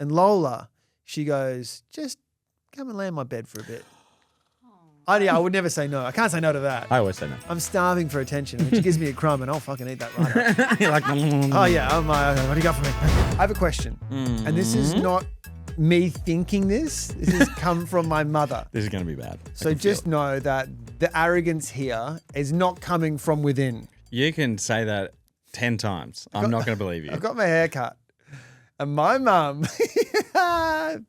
And Lola, she goes, just come and lay on my bed for a bit. I would never say no. I can't say no to that. I always say no. I'm starving for attention. I mean, she gives me a crumb and I'll fucking eat that right up. You're like, Oh, yeah. I'm like, what do you got for me? I have a question. And this is not me thinking this. This has come from my mother. This is going to be bad. So just know that the arrogance here is not coming from within. You can say that 10 times. I'm not going to believe you. I've got my hair cut. And my mum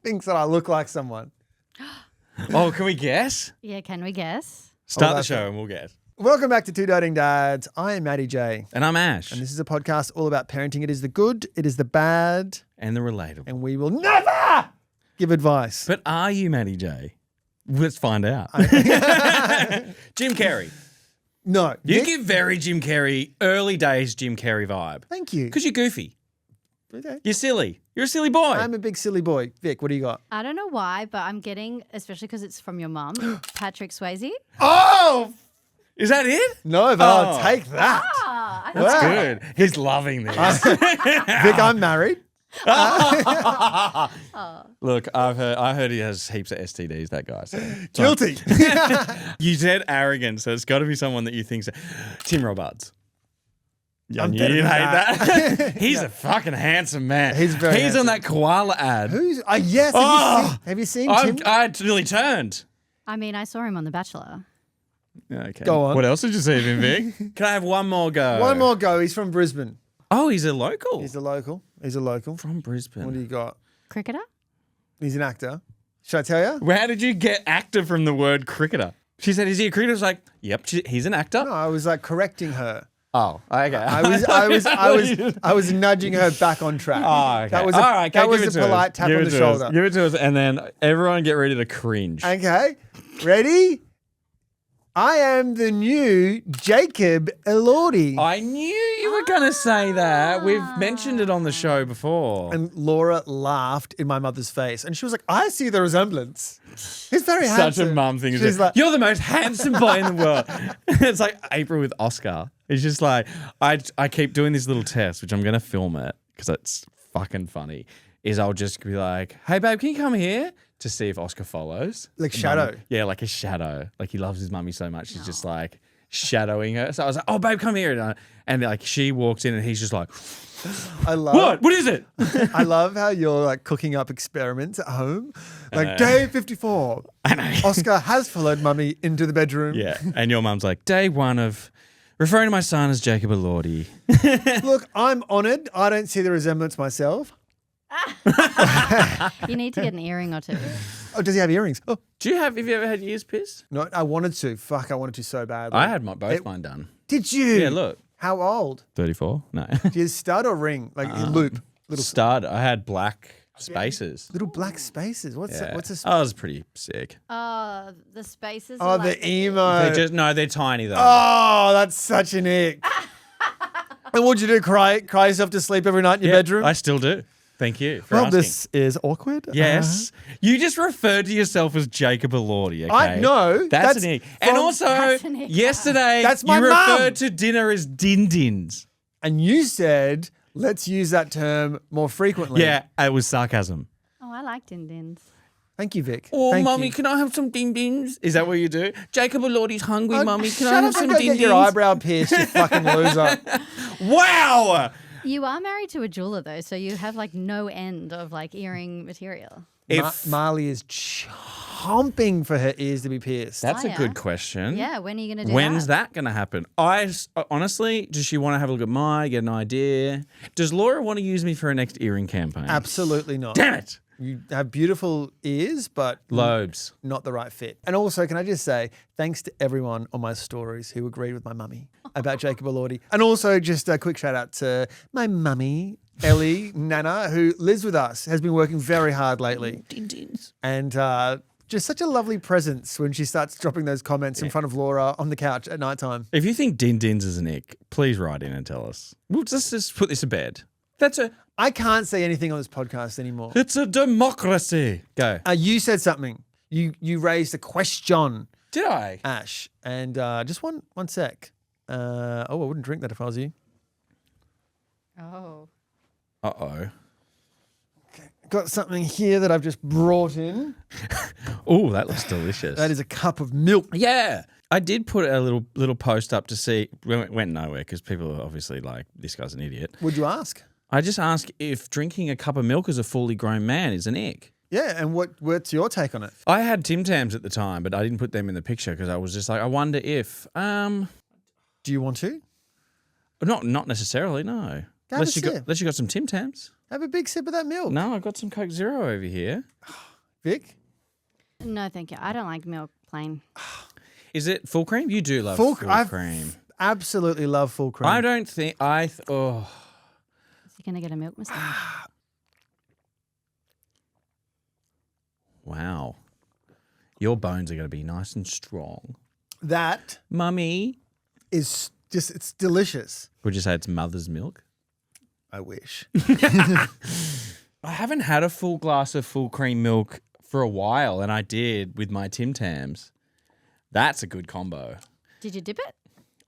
thinks that I look like someone. Oh, can we guess? Yeah, can we guess? Start the show and we'll guess. Welcome back to Two Doting Dads. I am Maddie J. And I'm Ash. And this is a podcast all about parenting. It is the good, it is the bad, And the relatable. and we will never give advice. But are you Maddie J? Let's find out. Jim Carrey. No. You give very Jim Carrey, early days Jim Carrey vibe. Thank you. Because you're goofy. Okay. You're silly. You're a silly boy. I'm a big silly boy. Vic, what do you got? I don't know why, but I'm getting, especially because it's from your mum, Patrick Swayze. Oh! Is that it? No, but I'll take that. Ah, That's Wow. good. He's loving this. Vic, I'm married. Look, I heard he has heaps of STDs, that guy. So. Guilty. You said arrogant, so it's got to be someone that you think. Tim Robards. I knew better you'd than hate that. that. He's a fucking handsome man. He's very He's on handsome. that koala ad. Who's? Yes. Have you seen Tim? I nearly turned. I mean, I saw him on The Bachelor. Okay. Go on. What else did you see of him, Vic? Can I have one more go? One more go. He's from Brisbane. Oh, he's a local. He's a local. From Brisbane. What do you got? Cricketer? He's an actor. Should I tell you? How did you get actor from the word cricketer? She said, is he a cricketer? I was like, yep, he's an actor. No, I was like correcting her. Oh, okay. I was nudging her back on track. Oh, okay. That was All right, okay, that was give a it to polite us. tap Give on it the to shoulder. us. Give it to us, and then everyone get ready to cringe. Okay, ready? I am the new Jacob Elordi. I knew you were going to say that. We've mentioned it on the show before. And Laura laughed in my mother's face, and she was like, "I see the resemblance. He's very Such handsome." a mum thing. She's like, You're the most handsome boy in the world. It's like April with Oscar. It's just like, I keep doing this little test, which I'm going to film it because it's fucking funny, is I'll just be like, hey, babe, can you come here? To see if Oscar follows. Like shadow. Mummy. Yeah, like a shadow. Like he loves his mummy so much. He's just like shadowing her. So I was like, oh, babe, come here. And like she walks in and he's just like, I love what? What is it? I love how you're like cooking up experiments at home. Like day 54. I know. Oscar has followed mummy into the bedroom. Yeah. And your mum's like, day one of referring to my son as Jacob Elordi. Look, I'm honoured. I don't see the resemblance myself. You need to get an earring or two. Oh, does he have earrings? Oh, Have you ever had ears pierced? no, I wanted to. Fuck, I wanted to so badly. I had both mine done. Did you? Yeah, look. How old? 34? No. Do you stud or ring? Like loop? Little Stud. I had black spaces. little black spaces. What's Yeah. what's a I was pretty sick. The spaces. Oh, are the like emo. They're tiny though. Oh, that's such an ick. And what'd you do? Cry yourself to sleep every night in your bedroom? I still do. Thank you for Well, asking. this is awkward. Yes. You just referred to yourself as Jacob Elordi, okay? I know. That's an ick. And from- also, That's an ick. yesterday, That's my you mum. referred to dinner as din-dins. And you said, let's use that term more frequently. Yeah, it was sarcasm. Oh, I like din-dins. Thank you, Vic. Oh, Thank mummy, you. can I have some din-dins? Is that what you do? Jacob Elordi's hungry, Oh, mummy. Can shut I have up some and go get din-dins? your eyebrow pierced, you fucking loser. Wow! You are married to a jeweler though, so you have like no end of like earring material. Marley is chomping for her ears to be pierced. That's Oh, a yeah. good question. Yeah, when are you going to do When's that? that going to happen? Honestly, does she want to have a look at mine, get an idea? Does Laura want to use me for her next earring campaign? Absolutely not. Damn it! You have beautiful ears, but Lobes. not the right fit. And also, can I just say, thanks to everyone on my stories who agreed with my mummy about Jacob Elordi. And also, just a quick shout out to my mummy, Ellie Nana, who lives with us, has been working very hard lately. And just such a lovely presence when she starts dropping those comments in front of Laura on the couch at nighttime. If you think din-dins is an ick, please write in and tell us. We'll just put this to bed. I can't say anything on this podcast anymore. It's a democracy. Go. You said something. You raised a question, Did I? Ash. And just one sec. I wouldn't drink that if I was you. Oh. Uh-oh. got something here that I've just brought in. Oh, that looks delicious. That is a cup of milk. Yeah. I did put a little post up to see. Went nowhere because people are obviously like, this guy's an idiot. Would you ask? I just asked if drinking a cup of milk as a fully grown man is an ick. Yeah, and what's your take on it? I had Tim Tams at the time, but I didn't put them in the picture because I was just like, I wonder if. Do you want to? Not necessarily, no. Have a sip. Unless you got some Tim Tams. Have a big sip of that milk. No, I got some Coke Zero over here. Vic? No, thank you. I don't like milk plain. Is it full cream? You do love full cream. Absolutely love full cream. I don't think Is he going to get a milk moustache? Wow. Your bones are going to be nice and strong. That Mummy. is just, it's delicious. Would you say it's mother's milk? I wish. I haven't had a full glass of full cream milk for a while, and I did with my Tim Tams. That's a good combo. Did you dip it?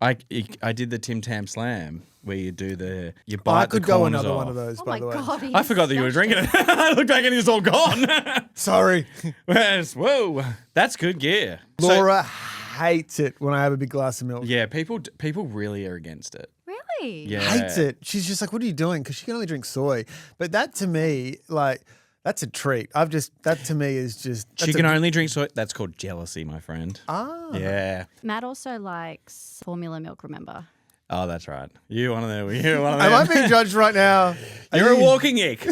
I did the Tim Tam Slam where you do you I bite could the go corners another off. one of those, Oh by my the way. God. I forgot that you were drinking it. I looked back and it's all gone. Sorry. Whoa, that's good gear. Laura hates it when I have a big glass of milk. Yeah, people really are against it. Really? Yeah, Hates it. She's just like, what are you doing? Because she can only drink soy. But that to me, like, that's a treat. That to me is just. She can only drink soy. That's called jealousy, my friend. Ah. Yeah. Matt also likes formula milk, remember? Oh, that's right. You one of them. You one of Am I them. being judged right now? You're a walking ick.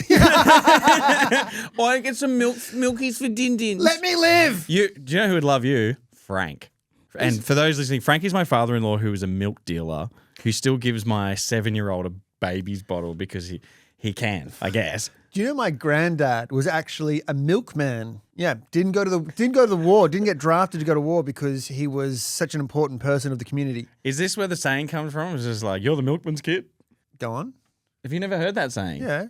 Why get some milkies for Din Dins? Let me live. Do you know who would love you? Frank. And for those listening, Frank is my father-in-law who is a milk dealer who still gives my 7-year-old a baby's bottle because he can, I guess. Do you know my granddad was actually a milkman? Yeah, didn't go to the war, didn't get drafted to go to war because he was such an important person of the community. Is this where the saying comes from? It's just like, you're the milkman's kid? Go on. Have you never heard that saying? Yeah.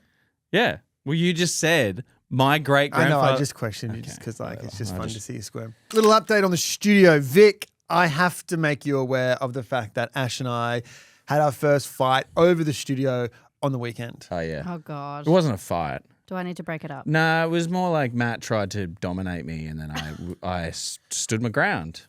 Yeah. Well, you just said my I great-grandfather... know, I just questioned you just because it's just fun to see you squirm. Little update on the studio. Vic, I have to make you aware of the fact that Ash and I had our first fight over the studio on the weekend. Oh, yeah. Oh, God. It wasn't a fight. Do I need to break it up? No, it was more like Matt tried to dominate me and then I stood my ground,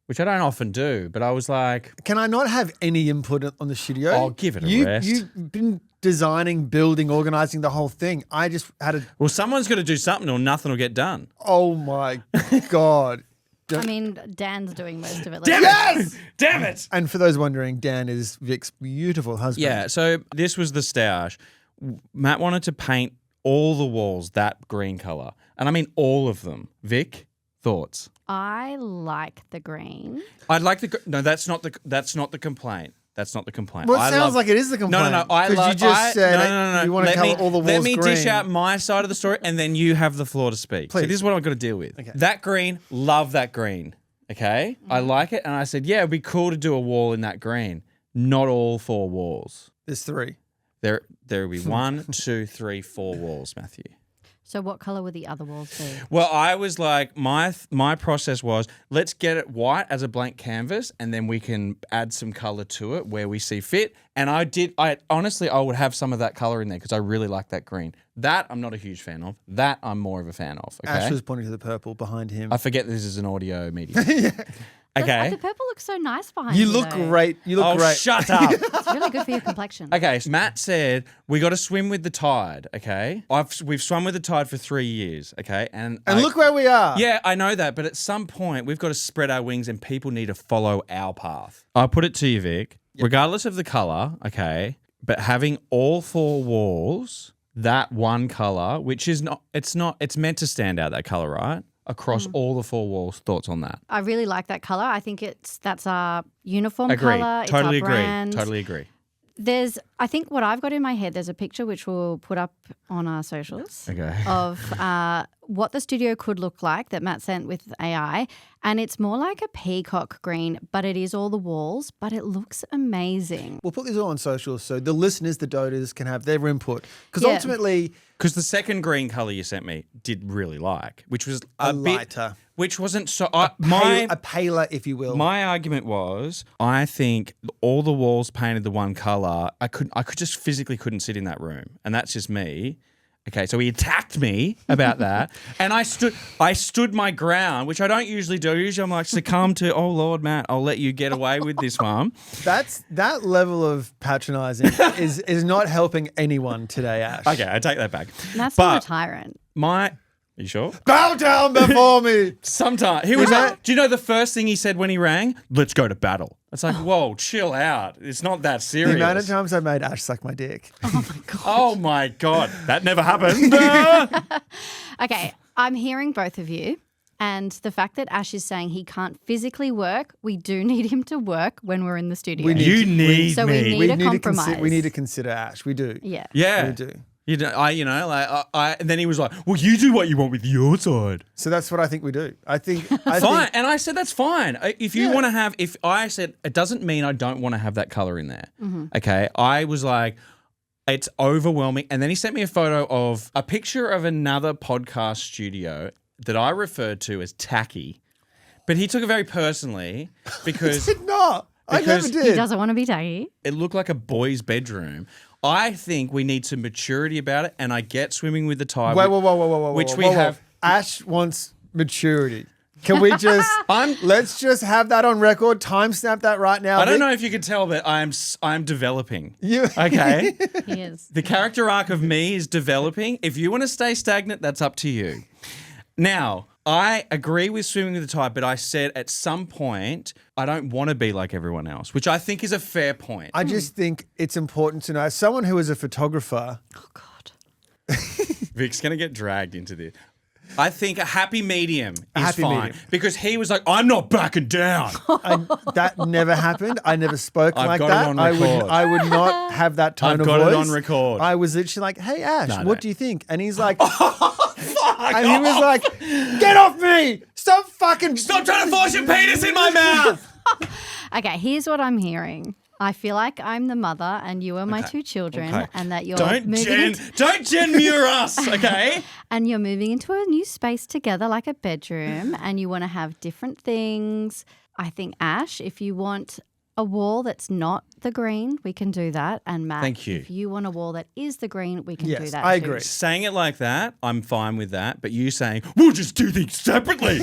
which I don't often do, but I was like... Can I not have any input on the studio? I'll give it a rest. You've been designing, building, organising the whole thing. I just had a... Well, someone's got to do something or nothing will get done. Oh, my God. I mean, Dan's doing most of it. Damn Yes! it! Damn it! And for those wondering, Dan is Vic's beautiful husband. Yeah, so this was the stoush. Matt wanted to paint all the walls that green colour. And I mean all of them. Vic, thoughts? I like the green. I'd like the... No, that's not the complaint. That's not the complaint. Well, it sounds like it is the complaint. No. Because you just said you want to colour all the walls Let me green. dish out my side of the story and then you have the floor to speak. So Please. this is what I've got to deal with. Okay. That green, love that green. Okay? I like it. And I said, yeah, it'd be cool to do a wall in that green. Not all 4 walls. There's 3. There will be 1, 2, 3, 4 walls, Matthew. So what colour would the other walls be? Well, I was like, my process was, let's get it white as a blank canvas and then we can add some colour to it where we see fit. And I honestly would have some of that colour in there because I really like that green. That I'm not a huge fan of. That I'm more of a fan of. Okay? Ash was pointing to the purple behind him. I forget this is an audio medium. Okay. The purple looks so nice behind You you. look though. great. You look great. Shut up. It's really good for your complexion. Okay, so Matt said we got to swim with the tide. Okay, we've swum with the tide for 3 years. Okay, and Look where we are. Yeah, I know that, but at some point we've got to spread our wings and people need to follow our path. I put it to you, Vic. Regardless of the color, okay, but having all 4 walls that one color, which is it's meant to stand out, that color, right? Across all the 4 walls. Thoughts on that? I really like that colour. I think that's our uniform Agree. colour. Totally it's our agree. brand. Totally agree. I think what I've got in my head, there's a picture which we'll put up on our socials Okay. of what the studio could look like that Matt sent with AI. And it's more like a peacock green, but it is all the walls, but it looks amazing. We'll put these all on socials so the listeners, the doters, can have their input. Because Yeah. ultimately, Because the second green color you sent me did really like, which was a bit, lighter. which wasn't so. a My paler, if you will. my argument was, I think all the walls painted the one color. I just physically couldn't sit in that room, and that's just me. Okay, so he attacked me about that, and I stood my ground, which I don't usually do. Usually I'm like, succumb to, oh Lord, Matt, I'll let you get away with this one. That level of patronising is not helping anyone today, Ash. Okay, I take that back. That's not a tyrant. Are you sure? Bow down before me. Sometimes he was. Do you know the first thing he said when he rang? Let's go to battle. It's like, whoa, chill out. It's not that serious. The amount of times I made Ash suck my dick. Oh my God, that never happened. Okay, I'm hearing both of you. And the fact that Ash is saying he can't physically work, we do need him to work when we're in the studio. You need so me. we need a compromise. We need to consider Ash. We do. Yeah. Yeah. We do. And then he was like, well, you do what you want with your side. So that's what I think we do. I think Fine. And I said, that's fine. If you want to have, if I said, it doesn't mean I don't want to have that color in there. Mm-hmm. Okay. I was like, it's overwhelming. And then he sent me a photo of a picture of another podcast studio that I referred to as tacky, but he took it very personally because did not. I never did. He doesn't want to be tacky. it looked like a boy's bedroom. I think we need some maturity about it, and I get swimming with the tide. Which we have. Ash wants maturity. Can we just? Let's just have that on record. Timestamp that right now. I don't know if you can tell, but I'm developing. You Okay. He is. The character arc of me is developing. If you want to stay stagnant, that's up to you. Now, I agree with swimming with the tide, but I said at some point I don't want to be like everyone else, which I think is a fair point. I just think it's important to know, as someone who is a photographer. Oh, God. Vic's going to get dragged into this. I think a happy medium is happy fine medium. because he was like, I'm not backing down. That never happened. I never spoke I've like got that. it on record. I would not have that tone I've of got voice. it on record. I was literally like, "Hey Ash, No. what do you think?" And he's like, and he was like, "Get off me! Stop fucking! Stop trying to force your penis in my mouth." Okay, here's what I'm hearing. I feel like I'm the mother and you are my two children, Okay. and that you're Don't moving Jen Muir us, okay? and you're moving into a new space together, like a bedroom, and you want to have different things. I think, Ash, if you want a wall that's not the green, we can do that. And Matt, Thank you. if you want a wall that is the green, we can do Yes, that. I too. agree. Saying it like that, I'm fine with that. But you saying, we'll just do things separately.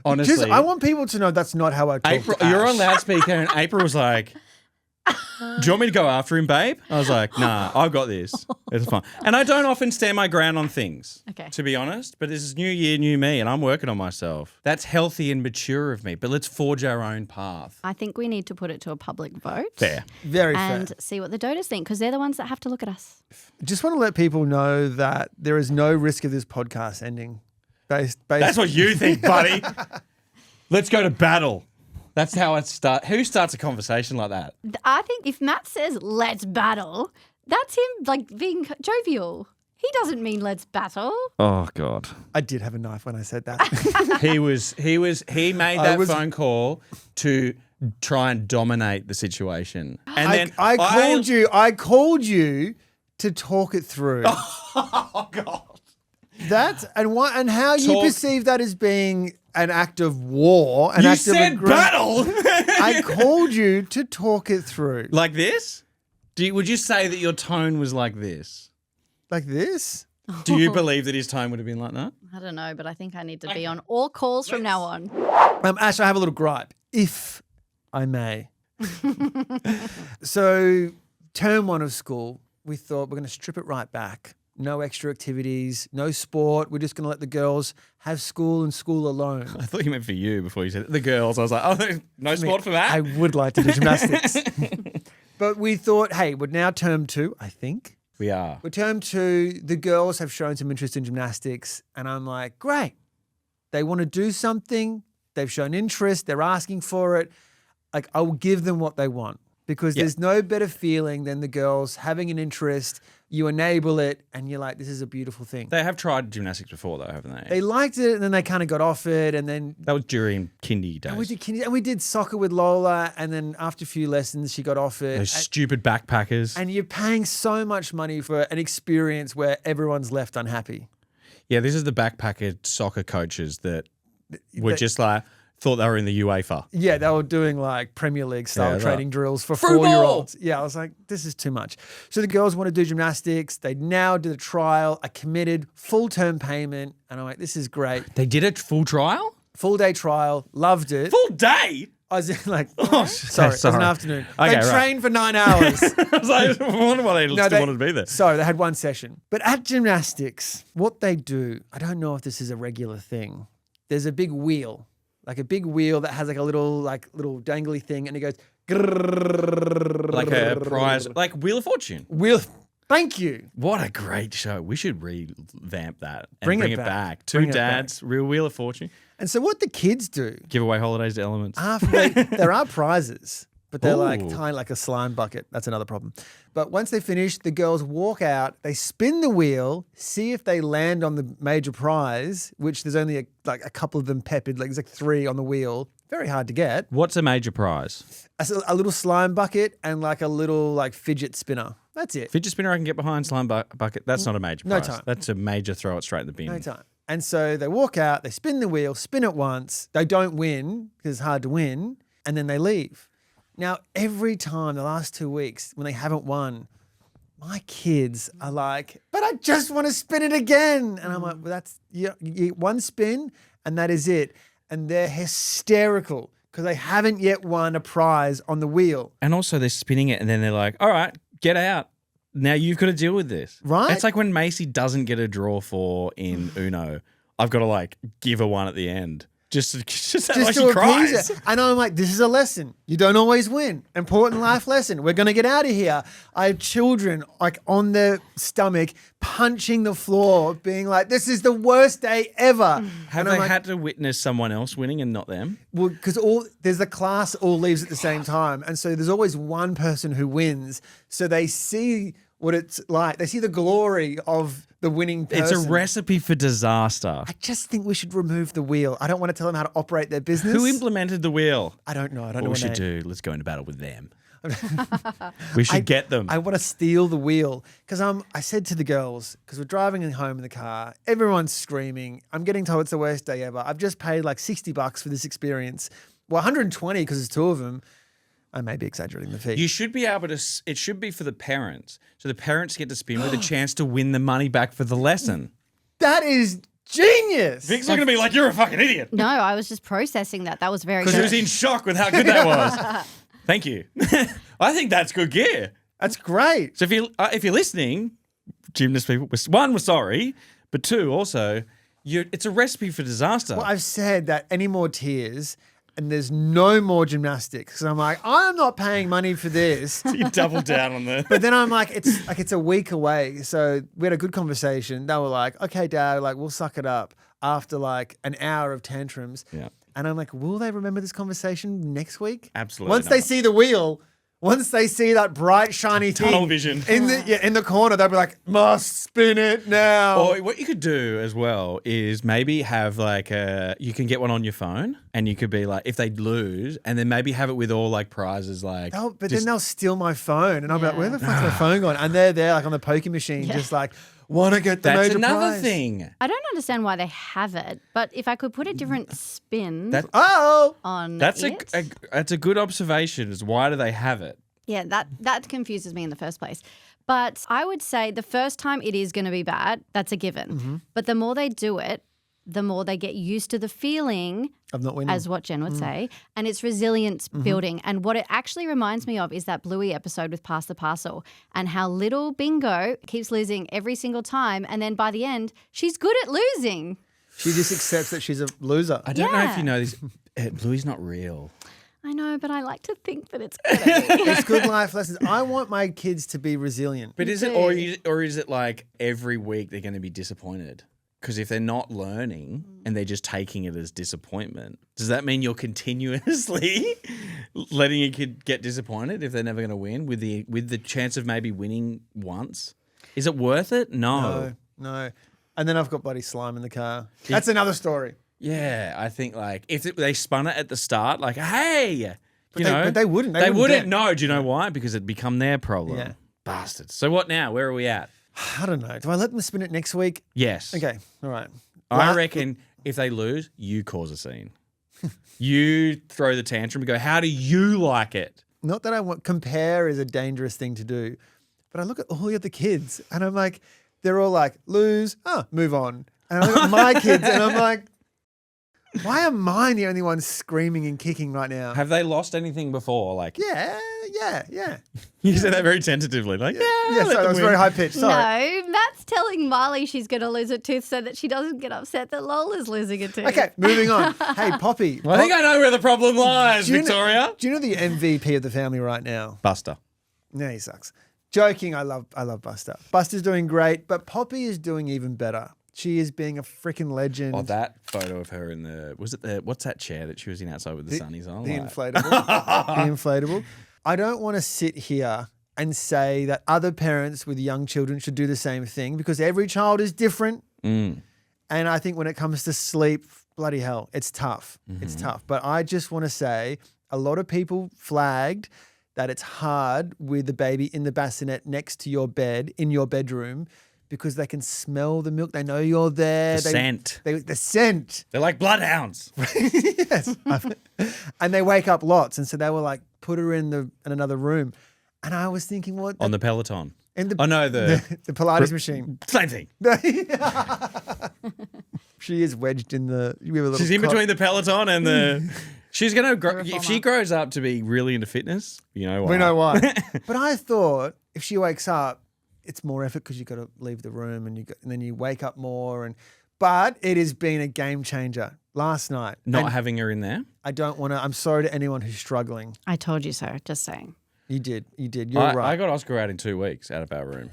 Honestly. Just, I want people to know that's not how I talk. April, to you're Ash. on loudspeaker and April was like, do you want me to go after him, babe? I was like, nah, I've got this. It's fine. And I don't often stand my ground on things, Okay. to be honest. But this is new year, new me, and I'm working on myself. That's healthy and mature of me. But let's forge our own path. I think we need to put it to a public vote. Fair. And Very fair. see what the donors think, because they're the ones that have to look at us. Just want to let people know that there is no risk of this podcast ending. Based That's what you think, buddy. Let's go to battle. That's how it starts. Who starts a conversation like that? I think if Matt says, let's battle, that's him like being jovial. He doesn't mean let's battle. Oh, God. I did have a knife when I said that. He made that phone call to try and dominate the situation. And then I called you to talk it through. Oh, God. And how you perceive that as being an act of war, an You act said of battle. I called you to talk it through. Like this? Would you say that your tone was like this? Like this? Do you believe that his tone would have been like that? I don't know, but I think I need to be on all calls from now on. Ash, I have a little gripe, if I may. So, term 1 of school, we thought we're going to strip it right back. No extra activities, no sport. We're just going to let the girls have school and school alone. I thought you meant for you before you said it. The girls. I was like, oh, no sport for that? I would like to do gymnastics. But we thought, hey, we're now term 2, I think. We are. We're term 2. The girls have shown some interest in gymnastics. And I'm like, great. They want to do something. They've shown interest. They're asking for it. Like, I will give them what they want. Because there's no better feeling than the girls having an interest. You enable it, and you're like, this is a beautiful thing. They have tried gymnastics before, though, haven't they? They liked it, and then they kind of got off it, and then That was during kindy days. and we did soccer with Lola, and then after a few lessons, she got off it. Those stupid backpackers. And you're paying so much money for an experience where everyone's left unhappy. Yeah, this is the backpacker soccer coaches that were just like, thought they were in the UEFA. Yeah, they were doing like Premier League style Yeah, training drills for Through 4-year-olds. Yeah, I was like, this is too much. So the girls want to do gymnastics. They now did a trial. I committed full-term payment. And I'm like, this is great. They did a full trial? Full-day trial. Loved it. Full day? I was like, Oh, sorry, it was an afternoon. Okay, They right. trained for 9 hours. I was like, I wonder why they still wanted to be there. Sorry, they had one session. But at gymnastics, what they do, I don't know if this is a regular thing. There's a big wheel, like a big wheel that has like a little dangly thing, and it goes Like a prize, like Wheel of Fortune. wheel. Thank you. What a great show. We should revamp that and Bring bring it it back. back. Two Bring it dads, real Wheel of Fortune. And so what the kids do Give away holidays to elements. after there are prizes, but they're like Ooh. tiny, like a slime bucket. That's another problem. But once they finish, the girls walk out, they spin the wheel, see if they land on the major prize, which there's only a couple of them peppered, like there's like 3 on the wheel. Very hard to get. What's a major prize? A little slime bucket and like a little like fidget spinner. That's it. Fidget spinner I can get behind, slime bucket. That's not a major No prize. time. That's a major throw it straight in the bin. No time. And so they walk out, they spin the wheel, spin it once. They don't win because it's hard to win. And then they leave. Now, every time the last 2 weeks when they haven't won, my kids are like, but I just want to spin it again. And I'm like, well, that's you get one spin and that is it. And they're hysterical because they haven't yet won a prize on the wheel. And also they're spinning it and then they're like, all right, get out. Now you've got to deal with this. Right? It's like when Macy doesn't get a draw for in Uno. I've got to like give her one at the end. Just like Just she to cries. appease it. And I'm like, this is a lesson. You don't always win. Important life lesson. We're going to get out of here. I have children like on their stomach punching the floor being like, this is the worst day ever. Have And I'm they like, had to witness someone else winning and not them? well, because there's the class all leaves at the same time. And so there's always one person who wins. So they see what it's like. They see the glory of the winning person. It's a recipe for disaster. I just think we should remove the wheel. I don't want to tell them how to operate their business. Who implemented the wheel? I don't know. I don't know What we what should name. do, let's go into battle with them. We should get them. I want to steal the wheel because I said to the girls, because we're driving home in the car, everyone's screaming. I'm getting told it's the worst day ever. I've just paid like $60 for this experience. Well, 120 because there's 2 of them. I may be exaggerating the fee. You should be able to, it should be for the parents. So the parents get to spin with a chance to win the money back for the lesson. That is genius. Vic's looking at me like you're a fucking idiot. No, I was just processing that. That was very Because he good. was in shock with how good that was. Thank you. I think that's good gear. That's great. So if you're listening, gymnast people, one, we're sorry, but 2, also, it's a recipe for disaster. Well, I've said that any more tears and there's no more gymnastics. Because I'm like, I'm not paying money for this. You double down on the. But then I'm like, it's a week away. So we had a good conversation. They were like, okay, Dad, like we'll suck it up after like an hour of tantrums. Yeah. And I'm like, will they remember this conversation next week? Absolutely Once they see the wheel, once they see that bright, shiny thing Tunnel vision. in the corner, they'll be like, must spin it now. Or what you could do as well is maybe have like you can get one on your phone and you could be like, if they lose, and then maybe have it with all like prizes like. Then they'll steal my phone. And I'll be like, Yeah. where the fuck's my phone gone? And they're there like on the poker machine, just like, want to get the That's major another prize. thing. I don't understand why they have it, but if I could put a different spin That- Oh, on That's it, that's a good observation. Is why do they have it? yeah, that confuses me in the first place. But I would say the first time it is going to be bad. That's a given. Mm-hmm. But the more they do it, the more they get used to the feeling, I'm not winning. as what Jen would say, and it's resilience building. And what it actually reminds me of is that Bluey episode with Pass the Parcel and how little Bingo keeps losing every single time. And then by the end, she's good at losing. She just accepts that she's a loser. I don't know if Yeah. you know this. Bluey's not real. I know, but I like to think that it's good at me. It's good life lessons. I want my kids to be resilient. But is do. it or is it like every week they're going to be disappointed? Because if they're not learning and they're just taking it as disappointment, does that mean you're continuously letting your kid get disappointed if they're never going to win with the chance of maybe winning once? Is it worth it? No. No. And then I've got bloody slime in the car. That's another story. Yeah, I think like if they spun it at the start, like, hey, But they wouldn't. They They wouldn't wouldn't. get- No, do you know why? Because it'd become their problem. Yeah. Bastards. So what now? Where are we at? I don't know. Do I let them spin it next week? Yes. Okay. All right. I reckon if they lose, you cause a scene. You throw the tantrum and go, how do you like it? Not that I want compare is a dangerous thing to do, but I look at all the other kids and I'm like, they're all like, lose, move on. And I look at my kids and I'm like, why am I the only one screaming and kicking right now? Have they lost anything before? Like, Yeah. you said that very tentatively. Like, Yeah, so that was very high pitched. Sorry. No, Matt's telling Marley she's going to lose a tooth so that she doesn't get upset that Lola's losing a tooth. Okay, moving on. Hey, Poppy. I think I know where the problem lies, Do you Victoria. do you know the MVP of the family right now? Buster. No, he sucks. Joking, I love Buster. Buster's doing great, but Poppy is doing even better. She is being a freaking legend. Oh, that photo of her in what's that chair that she was in outside with the sunnies on? The Like- inflatable. The inflatable. I don't want to sit here and say that other parents with young children should do the same thing because every child is different. Mm. And I think when it comes to sleep, bloody hell, it's tough. It's tough. But I just want to say a lot of people flagged that it's hard with the baby in the bassinet next to your bed in your bedroom because they can smell the milk. They know you're there. The scent. The scent. They're like bloodhounds. Yes. And they wake up lots. And so they were like, put her in another room. And I was thinking, what? On the Peloton. In the, Oh, no, the Pilates machine. same thing. She is wedged in the. We have a little She's in cot. between the Peloton and the... She's going to grow... If reformer. she grows up to be really into fitness, you know why. We know why. But I thought if she wakes up, it's more effort because you've got to leave the room and then you wake up more. But it has been a game changer last night. Not And having her in there? I don't want to. I'm sorry to anyone who's struggling. I told you so, just saying. You did. You're I right. got Oscar out in 2 weeks out of our room.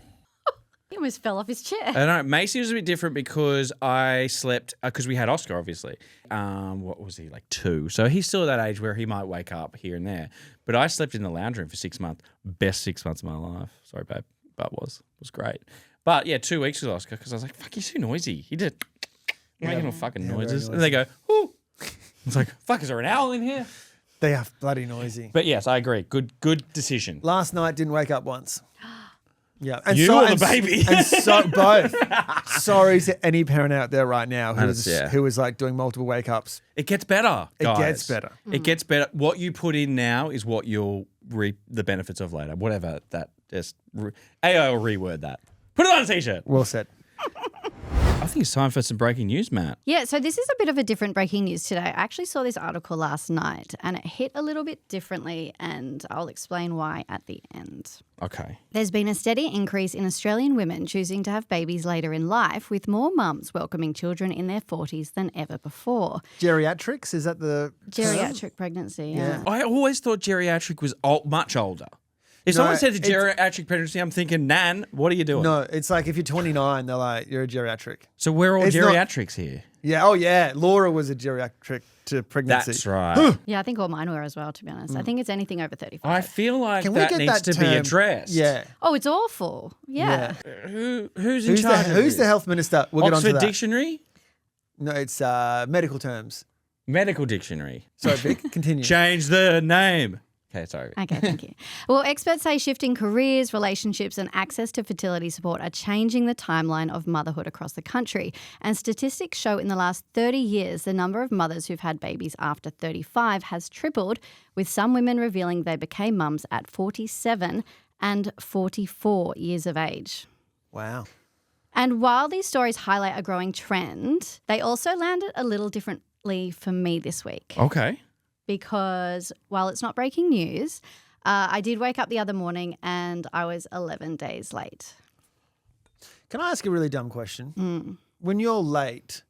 He almost fell off his chair. I don't know. Macy was a bit different because I slept, because we had Oscar, obviously. What was he, like 2? So he's still at that age where he might wake up here and there. But I slept in the lounge room for 6 months. Best 6 months of my life. Sorry, babe. But it was great. But yeah, 2 weeks with Oscar because I was like, fuck, he's too noisy. He did making all fucking noises. And they go, whoo. It's like, fuck, is there an owl in here? They are bloody noisy. But yes, I agree. Good decision. Last night didn't wake up once. Yeah, and You or the baby? And so both. Sorry to any parent out there right now Yeah. who is like doing multiple wake ups. It gets better, guys. It gets better. It gets better. What you put in now is what you'll reap the benefits of later. Whatever that just. I'll reword that. Put it on a t-shirt. Well said. I think it's time for some breaking news, Matt. Yeah, so this is a bit of a different breaking news today. I actually saw this article last night and it hit a little bit differently, and I'll explain why at the end. Okay. There's been a steady increase in Australian women choosing to have babies later in life, with more mums welcoming children in their 40s than ever before. Geriatrics, is that the Geriatric pregnancy, yeah. I always thought geriatric was much older. If No, someone said it's it's- geriatric pregnancy, I'm thinking, Nan, what are you doing? No, it's like if you're 29, they're like, you're a geriatric. So we're all It's not- geriatrics here. Yeah, oh yeah. Laura was a geriatric to pregnancy. That's right. Yeah, I think all mine were as well, to be honest. I think it's anything over 35. I feel like Can we that get needs that to be term? addressed. Yeah. Oh, it's awful. Yeah. Who's in Who's charge of the this? health minister? We'll get on Oxford to that. Dictionary? No, it's medical terms. Medical dictionary. Sorry, Vic, continue. Change the name. Okay, sorry. Okay, thank you. Well, experts say shifting careers, relationships, and access to fertility support are changing the timeline of motherhood across the country. And statistics show in the last 30 years, the number of mothers who've had babies after 35 has tripled, with some women revealing they became mums at 47 and 44 years of age. Wow. And while these stories highlight a growing trend, they also landed a little differently for me this week. Okay. Because while it's not breaking news, I did wake up the other morning and I was 11 days late. Can I ask a really dumb question? When you're late,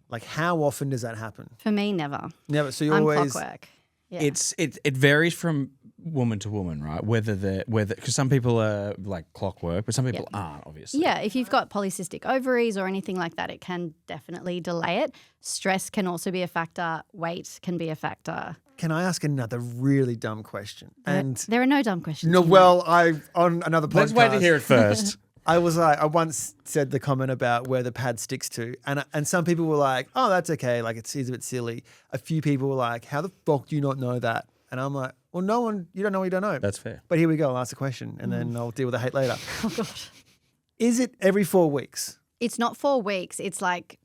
like how often does that happen? For me, never. Never. So you I'm always. clockwork. Yeah. It varies from woman to woman, right? Whether because some people are like clockwork, but some people aren't, obviously. Yeah, if you've got polycystic ovaries or anything like that, it can definitely delay it. Stress can also be a factor. Weight can be a factor. Can I ask another really dumb question? And There are no dumb questions. no, in well, I on another podcast. Let's wait to hear it first. I was like, I once said the comment about where the pad sticks to, and some people were like, "Oh, that's okay. Like it seems a bit silly." A few people were like, "How the fuck do you not know that?" And I'm like, "Well, no one. You don't know what you don't know." That's fair. But here we go. I'll ask the question, and then I'll deal with the hate later. Oh, God. Is it every 4 weeks? It's not 4 weeks. It's like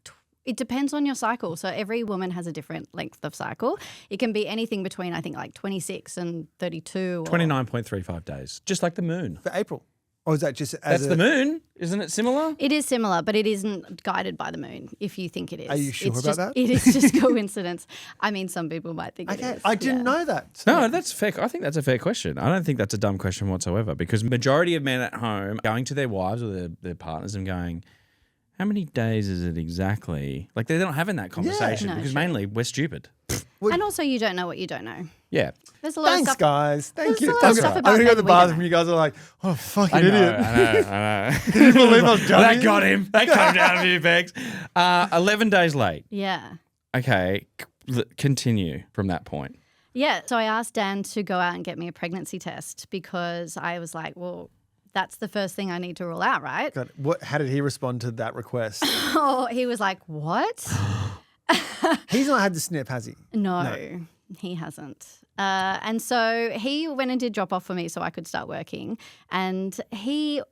It depends on your cycle. So every woman has a different length of cycle. It can be anything between, I think, like 26 and 32. 29.35 days, just like the moon. For April. Or is that just That's the moon, isn't it similar? It is similar, but it isn't guided by the moon, if you think it is. Are you sure It's about just, that? It is just coincidence. I mean, some people might think it Okay, is. I didn't know that. No, that's fair. I think that's a fair question. I don't think that's a dumb question whatsoever because majority of men at home going to their wives or their partners and going, how many days is it exactly? Like they're not having that conversation No, because sure. mainly we're stupid. And also, you don't know what you don't know. Yeah. There's a lot Thanks, of stuff. guys. Thank There's you. a lot of I'm stuff going about to go to the men we don't bathroom. know. You guys are like, oh, fucking I know, idiot. I know. Can you believe I was That jumping? got him. That got him down a few pegs. 11 days late. Yeah. Okay. Continue from that point. Yeah. So I asked Dan to go out and get me a pregnancy test because I was like, well, that's the first thing I need to rule out, right? God, how did he respond to that request? Oh, he was like, what? He's not had the snip, has he? No, he hasn't. And so he went and did drop off for me so I could start working. And he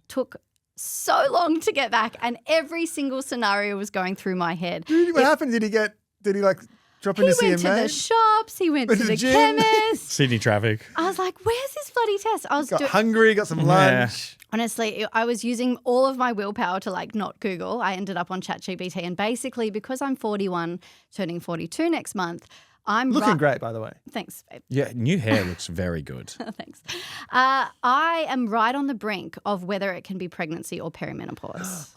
took so long to get back. And every single scenario was going through my head. What happened? Did he like drop in He to see went a to the mate? shops. He went to the gym. chemist. Sydney traffic. I was like, where's this bloody test? I was Got hungry, got some lunch. Honestly, I was using all of my willpower to like not Google. I ended up on ChatGPT. And basically, because I'm 41, turning 42 next month, I'm Looking great, by the way. Thanks, babe. Yeah, new hair looks very good. Thanks. I am right on the brink of whether it can be pregnancy or perimenopause.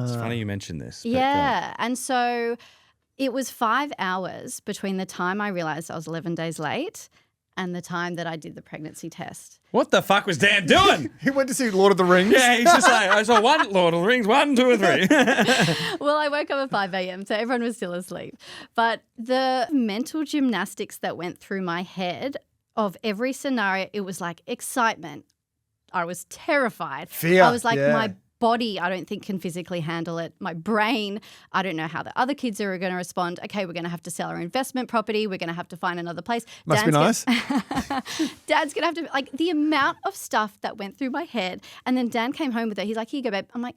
It's funny you mentioned this. but, Yeah. And so it was 5 hours between the time I realized I was 11 days late and the time that I did the pregnancy test. what the fuck was Dan doing? He went to see Lord of the Rings. Yeah, he's just like, I saw one Lord of the Rings, 1, 2, and 3. Well, I woke up at 5 a.m., so everyone was still asleep. But the mental gymnastics that went through my head of every scenario, it was like excitement. I was terrified. Fear, I was like, yeah. my body, I don't think can physically handle it. My brain, I don't know how the other kids are going to respond. Okay, we're going to have to sell our investment property. We're going to have to find another place. Must be nice. Dad's going to have to, like, the amount of stuff that went through my head. And then Dan came home with it. He's like, here you go, babe. I'm like,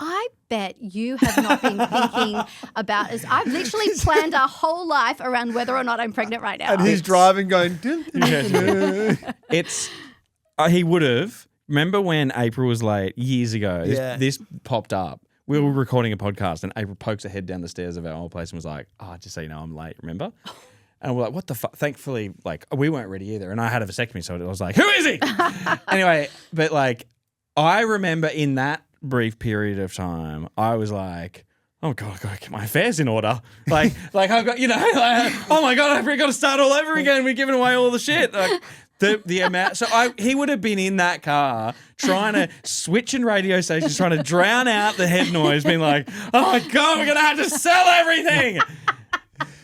I bet you have not been thinking about this. I've literally planned our whole life around whether or not I'm pregnant right now. And he's driving going, dun, dun, dun. It's, he would have. Remember when April was late years ago? Yeah. This popped up. We were recording a podcast and April pokes her head down the stairs of our old place and was like, oh, just so you know, I'm late, remember? And we're like, what the fuck? Thankfully, like, we weren't ready either. And I had a vasectomy, so I was like, who is he? Anyway, but like, I remember in that brief period of time, I was like, oh God, I've got to get my affairs in order. Like I've got, like, oh my God, I've got to start all over again. We're giving away all the shit. Like, the amount. So he would have been in that car trying to switch in radio stations, trying to drown out the head noise, being like, oh my God, we're going to have to sell everything.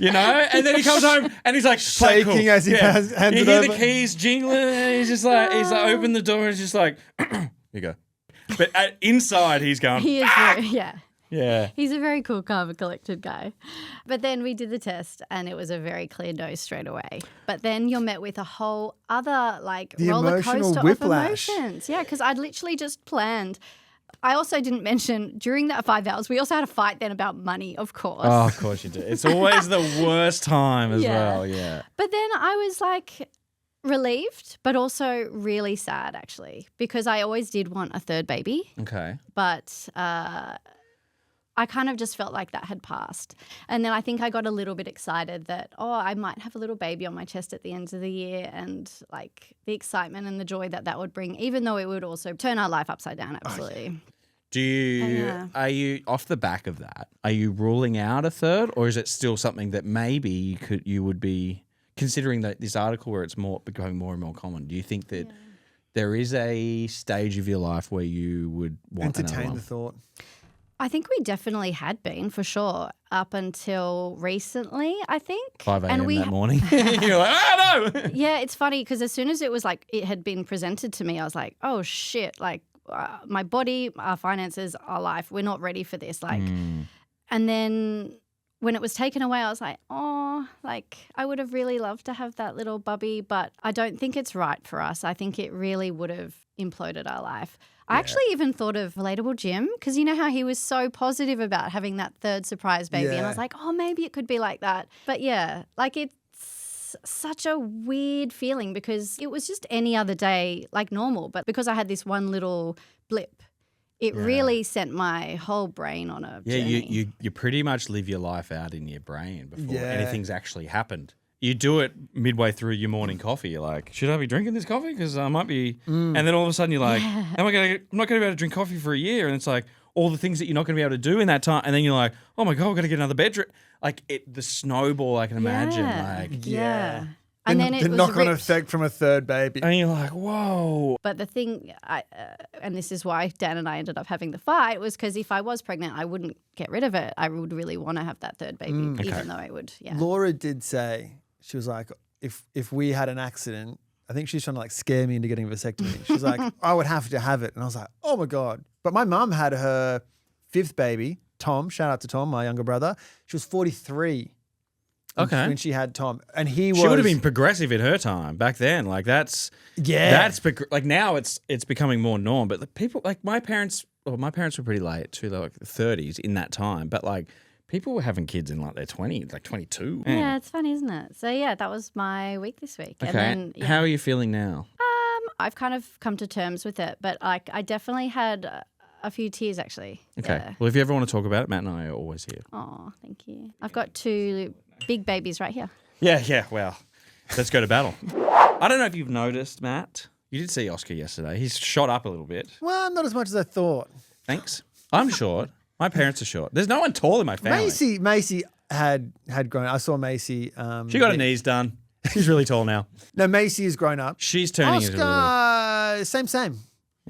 And then he comes home and he's like Shaking as he hands you it hear the over. keys jingling and he's like open the door and he's just like, here you go. But inside he's going, He is very, yeah. yeah. He's a very cool, calm, and collected guy. But then we did the test and it was a very clear no straight away. But then you're met with a whole other The roller emotional coaster whiplash. of emotions. Yeah, because I'd literally just planned. I also didn't mention during that 5 hours, we also had a fight then about money, of course. Oh, of course you do. It's always the worst time as Yeah. well. Yeah. But then I was like relieved, but also really sad actually, because I always did want a third baby. Okay. But I kind of just felt like that had passed. And then I think I got a little bit excited that, I might have a little baby on my chest at the end of the year, and like the excitement and the joy that would bring, even though it would also turn our life upside down, absolutely. Are you off the back of that? Are you ruling out a third, or is it still something that maybe you would be considering that this article where it's becoming more and more common? Do you think that there is a stage of your life where you would want another Entertain one? the thought. I think we definitely had been, for sure, up until recently, I think. 5 a.m. And that morning. You're like, oh no! Yeah, it's funny because as soon as it was like it had been presented to me, I was like, oh shit, like my body, our finances, our life, we're not ready for this. Like, and then when it was taken away, I was like, oh, like I would have really loved to have that little bubby, but I don't think it's right for us. I think it really would have imploded our life. I actually even thought of Relatable Jim because you know how he was so positive about having that third surprise baby. And I was like, oh, maybe it could be like that. But yeah, like it's such a weird feeling because it was just any other day like normal. But because I had this one little blip, it really sent my whole brain on a journey. You pretty much live your life out in your brain before anything's actually happened. You do it midway through your morning coffee. You're like, should I be drinking this coffee? Because I might be. And then all of a sudden you're like, I'm not going to be able to drink coffee for a year. And it's like all the things that you're not going to be able to do in that time. And then you're like, oh my God, we've got to get another bedroom. Like the snowball, I can imagine. Like, And then it the was knock-on ripped. effect from a third baby. and you're like, whoa. But the thing, and this is why Dan and I ended up having the fight, was because if I was pregnant, I wouldn't get rid of it. I would really want to have that third baby, even though I would, Laura did say, she was like, if we had an accident, I think she's trying to like scare me into getting a vasectomy. She's like, I would have to have it. And I was like, oh my God. But my mum had her fifth baby, Tom. Shout out to Tom, my younger brother. She was 43. Okay. When she had Tom. And she She would have been progressive in her time back then. Like like now it's becoming more norm. But the people like my parents were pretty late too, like 30s in that time. But like people were having kids in like their 20s, like 22. Yeah, it's fun, isn't it? So yeah, that was my week this week. Okay. And then, How are you feeling now? I've kind of come to terms with it, but like I definitely had a few tears actually. Okay. Yeah. Well, if you ever want to talk about it, Matt and I are always here. Oh, thank you. I've got 2 big babies right here. Yeah. Well, let's go to battle. I don't know if you've noticed, Matt. You did see Oscar yesterday. He's shot up a little bit. Well, not as much as I thought. Thanks. I'm short. My parents are short. There's no one tall in my family. Macy had grown. I saw Macy. She got her knees done. She's really tall now. No, Macy has grown up. She's turning into a little... Oscar, same.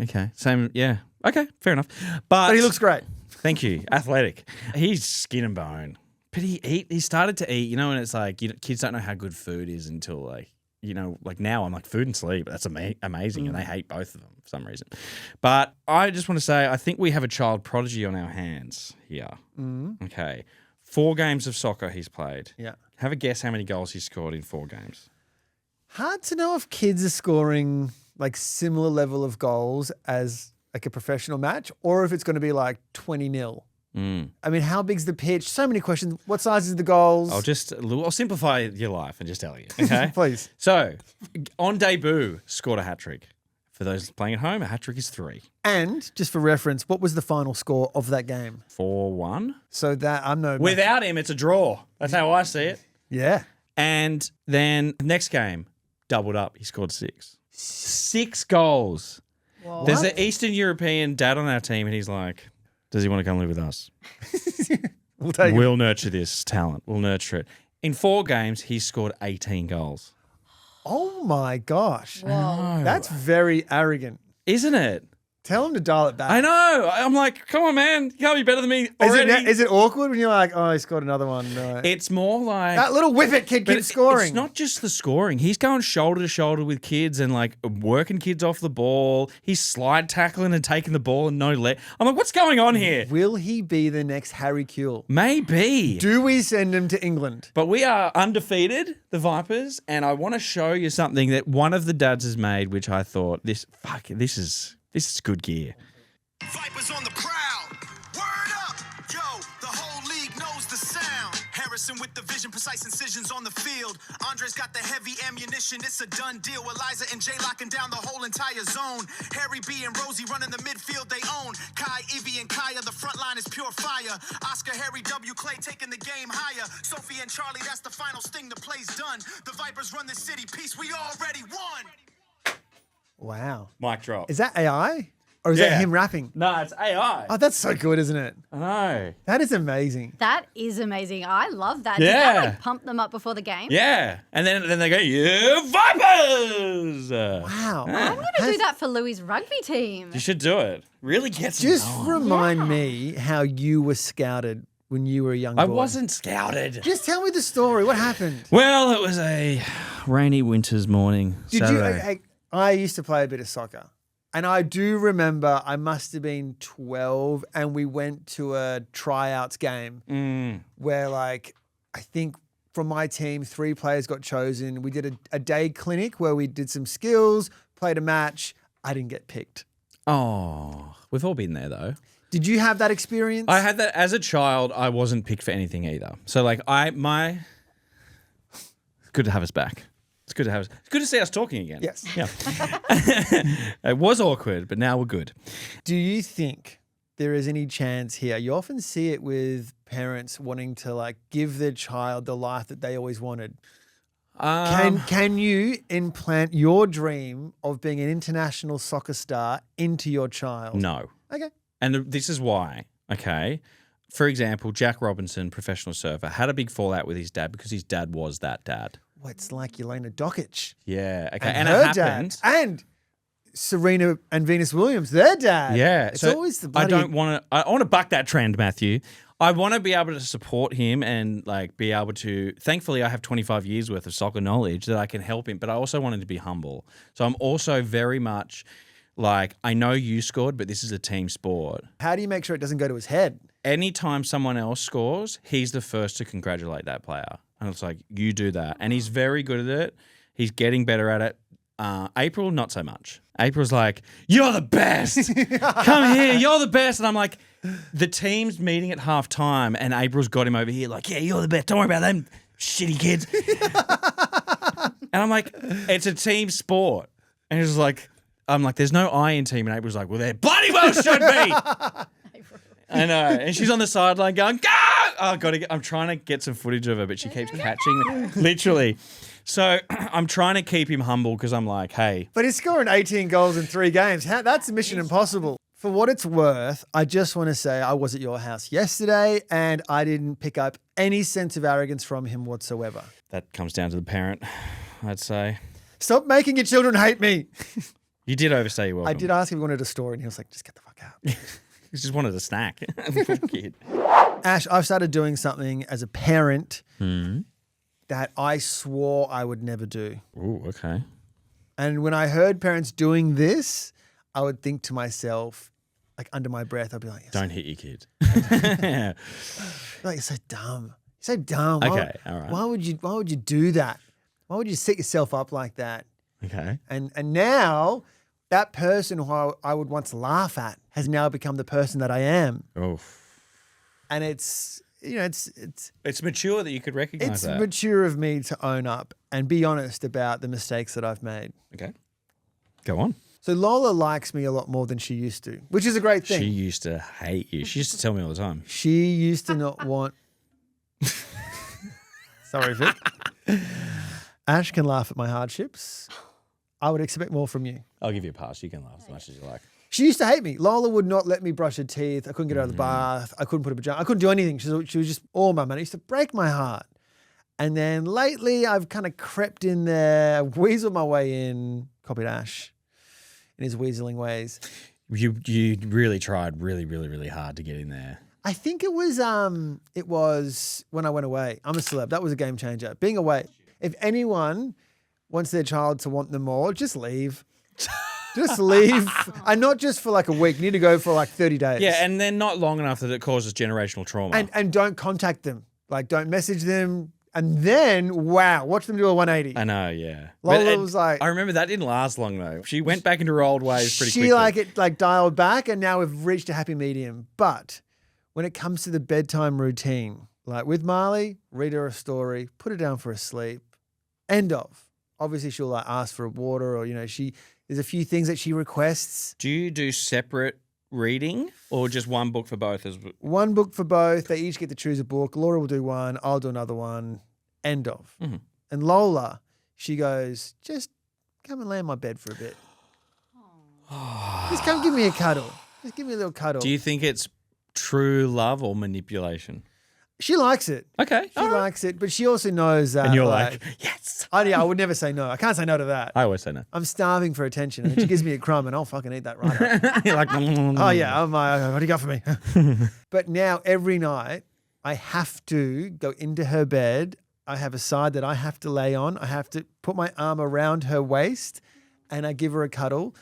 Okay. Same. Yeah. Okay. Fair enough. But he looks great. Thank you. Athletic. He's skin and bone. But he started to eat, and it's like, kids don't know how good food is until like, like now I'm like food and sleep. That's amazing. And they hate both of them for some reason. But I just want to say, I think we have a child prodigy on our hands here. Okay. 4 games of soccer he's played. Yeah. Have a guess how many goals he scored in 4 games. Hard to know if kids are scoring like similar level of goals as like a professional match or if it's going to be like 20-0. I mean, how big's the pitch? So many questions. What size is the goals? I'll simplify your life and just tell you. Okay, please. So, on debut, scored a hat trick. For those playing at home, a hat trick is 3. And just for reference, what was the final score of that game? 4-1. So that I'm no. Without him, it's a draw. That's how I see it. Yeah. And then next game, doubled up. He scored 6. 6 goals. Whoa. There's an Eastern European dad on our team, and he's like, does he want to come live with us? We'll nurture this talent. We'll nurture it. In 4 games, he scored 18 goals. Oh my gosh. Whoa. That's very arrogant. Isn't it? Tell him to dial it back. I know. I'm like, come on, man. You can't be better than me already. Is it awkward when you're like, oh, he scored another one? No. It's more like... That little whippet kid keeps scoring. It's not just the scoring. He's going shoulder to shoulder with kids and like working kids off the ball. He's slide tackling and taking the ball and no leg. I'm like, what's going on here? Will he be the next Harry Kuehl? Maybe. Do we send him to England? But we are undefeated, the Vipers, and I want to show you something that one of the dads has made, which I thought, this is good gear. Vipers on the prowl. Word up. Yo, the whole league knows the sound. Harrison with the vision, precise incisions on the field. Andre's got the heavy ammunition. It's a done deal. Eliza and Jay locking down the whole entire zone. Harry B and Rosie running the midfield they own. Kai, Ivy, and Kaya, the front line is pure fire. Oscar, Harry, W, Clay taking the game higher. Sophie and Charlie, that's the final sting. The play's done. The Vipers run the city. Peace, we already won. Wow. Mic drop. Is that AI? Or is that him rapping? No, it's AI. Oh, that's so good, isn't it? I know. That is amazing. That is amazing. I love that. Yeah. Did that like pump them up before the game? Yeah. And then they go, yeah, Vipers! Wow. I'm going to do that for Louis' rugby team. You should do it. Really gets Just going. remind me how you were scouted when you were a young boy. I wasn't scouted. Just tell me the story. What happened? Well, it was a rainy winter's morning. Did Saturday. I used to play a bit of soccer. And I do remember I must have been 12 and we went to a tryouts game where like, I think from my team, 3 players got chosen. We did a day clinic where we did some skills, played a match. I didn't get picked. Oh, we've all been there though. Did you have that experience? I had that as a child. I wasn't picked for anything either. So like it's good to have us back. It's good to see us talking again. Yes. Yeah. It was awkward, but now we're good. Do you think there is any chance here? You often see it with parents wanting to like give their child the life that they always wanted. Can you implant your dream of being an international soccer star into your child? No. Okay. And this is why, okay? For example, Jack Robinson, professional surfer, had a big fallout with his dad because his dad was that dad. Well, it's like Yelena Dokic. Yeah, okay. And it her happened. dad. And Serena and Venus Williams, their dad. Yeah. It's always the bloody... I want to buck that trend, Matthew. I want to be able to support him and like be able to, thankfully I have 25 years worth of soccer knowledge that I can help him, but I also wanted to be humble. So I'm also very much like, I know you scored, but this is a team sport. How do you make sure it doesn't go to his head? Anytime someone else scores, he's the first to congratulate that player. And it's like, you do that. And he's very good at it. He's getting better at it. April, not so much. April's like, you're the best. Come here, you're the best. And I'm like, the team's meeting at half time and April's got him over here like, yeah, you're the best. Don't worry about them shitty kids. And I'm like, it's a team sport. And he's like, I'm like, there's no I in team. And April's like, well, there bloody well should be. I know. And she's on the sideline going, go! Oh, I'm trying to get some footage of her, but she keeps catching me. Literally. So I'm trying to keep him humble because I'm like, hey. But he's scoring 18 goals in 3 games. That's mission impossible. For what it's worth, I just want to say I was at your house yesterday and I didn't pick up any sense of arrogance from him whatsoever. That comes down to the parent, I'd say. Stop making your children hate me. You did overstay your welcome. I did ask if he wanted a story and he was like, just get the fuck out. He just wanted a snack. Kid. Ash, I've started doing something as a parent that I swore I would never do. Ooh, okay. And when I heard parents doing this, I would think to myself, like under my breath, I'd be like, don't hit your kid. Like, you're so dumb. You're so dumb. Okay, all right. Why would you do that? Why would you set yourself up like that? Okay. And now that person who I would once laugh at has now become the person that I am. Oh. And it's mature that you could recognize that. It's mature of me to own up and be honest about the mistakes that I've made. Okay. Go on. So Lola likes me a lot more than she used to, which is a great thing. She used to hate you. She used to tell me all the time. She used to not want... Sorry, Vic. Ash can laugh at my hardships. I would expect more from you. I'll give you a pass. You can laugh as much as you like. She used to hate me. Lola would not let me brush her teeth. I couldn't get out of the bath. I couldn't put a pajama. I couldn't do anything. She was just all my money. It used to break my heart. And then lately I've kind of crept in there, weaseled my way in, copied Ash in his weaseling ways. You really tried really hard to get in there. I think it was when I went away. I'm a celeb. That was a game changer. Being away. If anyone wants their child to want them more, just leave. Just leave. And not just for like a week. You need to go for like 30 days. Yeah, and then not long enough that it causes generational trauma. And don't contact them. Like, don't message them. And then, wow, watch them do a 180. I know, yeah. Lola was like... I remember that didn't last long, though. She went back into her old ways pretty quickly. She like dialed back, and now we've reached a happy medium. But when it comes to the bedtime routine, like with Marley, read her a story, put her down for a sleep, end of. Obviously, she'll like ask for water or, there's a few things that she requests. Do you do separate reading or just one book for both? One book for both. They each get to choose a book. Laura will do one. I'll do another one. End of. Mm-hmm. And Lola, she goes, just come and lay in my bed for a bit. Just come give me a cuddle. Just give me a little cuddle. Do you think it's true love or manipulation? She likes it. Okay. She likes it, but she also knows that. And you're like, yes. I would never say no. I can't say no to that. I always say no. I'm starving for attention. And then she gives me a crumb and I'll fucking eat that right up. You're like, oh yeah, I'm like, what do you got for me? But now every night I have to go into her bed. I have a side that I have to lay on. I have to put my arm around her waist and I give her a cuddle.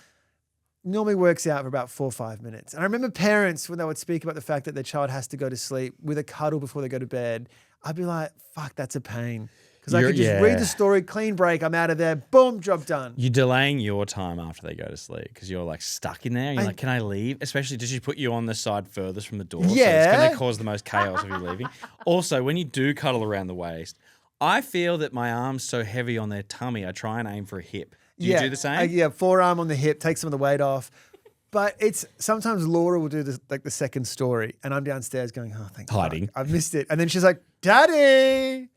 normally works out for about 4 or 5 minutes. And I remember parents, when they would speak about the fact that their child has to go to sleep with a cuddle before they go to bed, I'd be like, fuck, that's a pain. Because I could just read the story, clean break, I'm out of there, boom, job done. You're delaying your time after they go to sleep because you're like stuck in there. You're like, can I leave? Especially, does she put you on the side furthest from the door? So it's going to cause the most chaos of you leaving. Also, when you do cuddle around the waist, I feel that my arm's so heavy on their tummy, I try and aim for a hip. Do you do the same? Forearm on the hip, take some of the weight off. But it's sometimes Laura will do this, like the second story, and I'm downstairs going, oh, thank God. Hiding. I've missed it. And then she's like, Daddy,